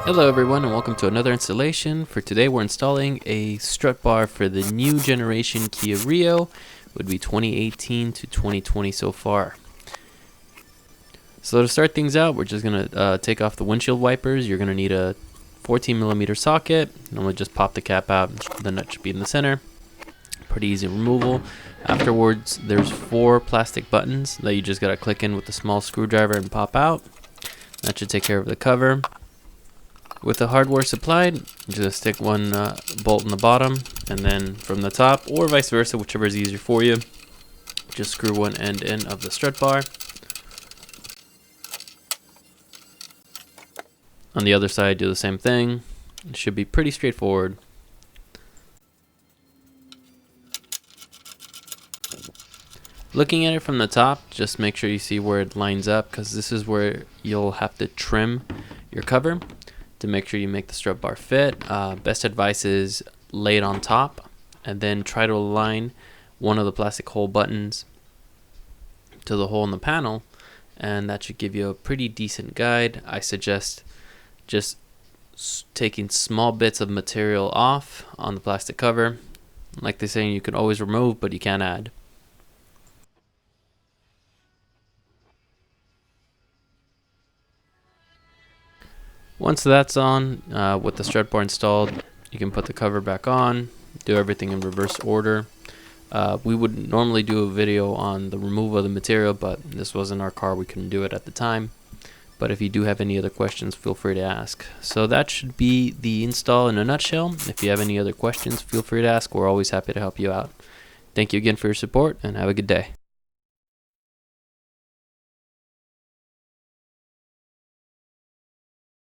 Hello everyone and welcome to another installation. For today we're installing a strut bar for the new generation Kia Rio. Would be 2018 to 2020 so far. So to start things out, we're just going to take off the windshield wipers. You're going to need a 14mm socket. Normally just pop the cap out, the nut should be in the center. Pretty easy removal. Afterwards there's 4 plastic buttons that you just got to click in with a small screwdriver and pop out. That should take care of the cover. With the hardware supplied, just stick one bolt in the bottom, and then from the top, or vice versa, whichever is easier for you, just screw one end in of the strut bar. On the other side, do the same thing. It should be pretty straightforward. Looking at it from the top, just make sure you see where it lines up, because this is where you'll have to trim your cover to make sure you make the strut bar fit. Best advice is lay it on top and then try to align one of the plastic hole buttons to the hole in the panel, and that should give you a pretty decent guide. I suggest just taking small bits of material off on the plastic cover. Like they say, you can always remove, but you can't add. Once that's on, with the strut bar installed, you can put the cover back on, do everything in reverse order. We would normally do a video on the removal of the material, but this wasn't our car, we couldn't do it at the time. But if you do have any other questions, feel free to ask. So that should be the install in a nutshell. If you have any other questions, feel free to ask. We're always happy to help you out. Thank you again for your support, and have a good day.